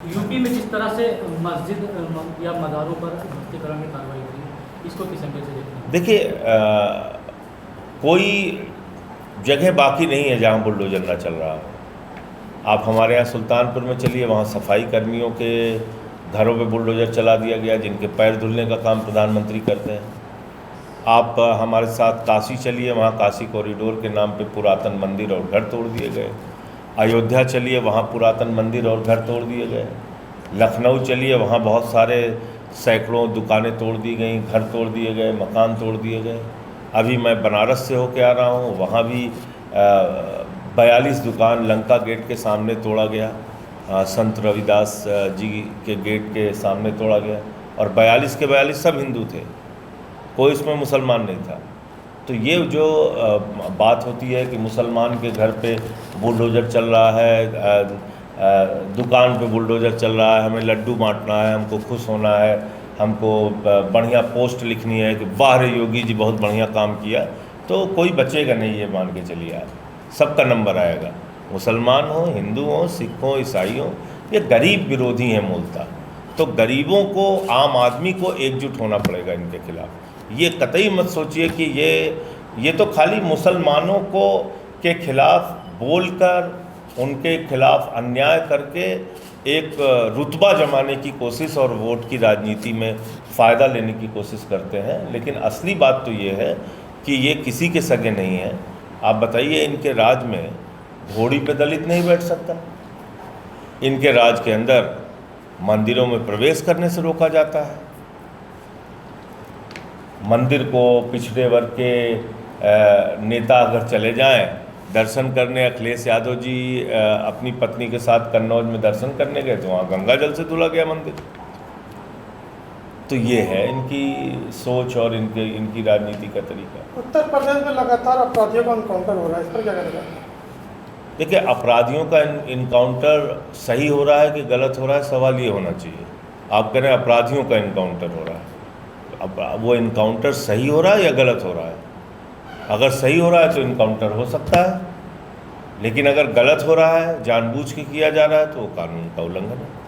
UP में जिस तरह से मस्जिद या मज़ारों पर ध्वस्तीकरण की कार्रवाई हुई, इसको किस एंगल से देखते हैं? देखिए, कोई जगह बाकी नहीं है जहाँ बुलडोजर ना चल रहा हो। आप हमारे यहाँ सुल्तानपुर में चलिए, वहाँ सफाई कर्मियों के घरों पे बुलडोजर चला दिया गया, जिनके पैर धुलने का काम प्रधानमंत्री करते हैं। आप हमारे साथ काशी चलिए, वहाँ काशी कॉरिडोर के नाम पे पुरातन मंदिर और घर तोड़ दिए गए। अयोध्या चलिए, वहाँ पुरातन मंदिर और घर तोड़ दिए गए। लखनऊ चलिए, वहाँ बहुत सारे सैकड़ों दुकानें तोड़ दी गई, घर तोड़ दिए गए, मकान तोड़ दिए गए। अभी मैं बनारस से होके आ रहा हूँ, वहाँ भी 42 दुकान लंका गेट के सामने तोड़ा गया, संत रविदास जी के गेट के सामने तोड़ा गया, और 42 के 42 सब हिंदू थे, कोई इसमें मुसलमान नहीं था। तो ये जो बात होती है कि मुसलमान के घर पे बुलडोज़र चल रहा है, दुकान पे बुलडोज़र चल रहा है, हमें लड्डू बांटना है, हमको खुश होना है, हमको बढ़िया पोस्ट लिखनी है कि वाह रे योगी जी बहुत बढ़िया काम किया, तो कोई बचेगा नहीं, ये मान के चलिए आप। सबका नंबर आएगा, मुसलमान हो, हिंदू हो, सिख हो, ईसाई हो। ये गरीब विरोधी हैं मूलतः। तो गरीबों को, आम आदमी को एकजुट होना पड़ेगा इनके खिलाफ। ये कतई मत सोचिए कि ये तो खाली मुसलमानों को के खिलाफ बोलकर, उनके खिलाफ अन्याय करके एक रुतबा जमाने की कोशिश और वोट की राजनीति में फ़ायदा लेने की कोशिश करते हैं। लेकिन असली बात तो ये है कि ये किसी के सगे नहीं है। आप बताइए, इनके राज में घोड़ी पे दलित नहीं बैठ सकता, इनके राज के अंदर मंदिरों में प्रवेश करने से रोका जाता है, मंदिर को पिछड़े वर्ग के नेता अगर चले जाएं दर्शन करने, अखिलेश यादव जी अपनी पत्नी के साथ कन्नौज में दर्शन करने गए तो वहाँ गंगा जल से धुला गया मंदिर। तो ये है इनकी सोच और इनकी राजनीति का तरीका। उत्तर प्रदेश में लगातार अपराधियों का इनकाउंटर हो रहा है, इस पर क्या करेगा? देखिए, अपराधियों का इनकाउंटर सही हो रहा है कि गलत हो रहा है, सवाल ये होना चाहिए। आप कह रहे हैं अपराधियों का इनकाउंटर हो रहा है, अब वो इनकाउंटर सही हो रहा है या गलत हो रहा है? अगर सही हो रहा है तो इनकाउंटर हो सकता है, लेकिन अगर गलत हो रहा है, जानबूझ के किया जा रहा है, तो वो कानून का उल्लंघन है।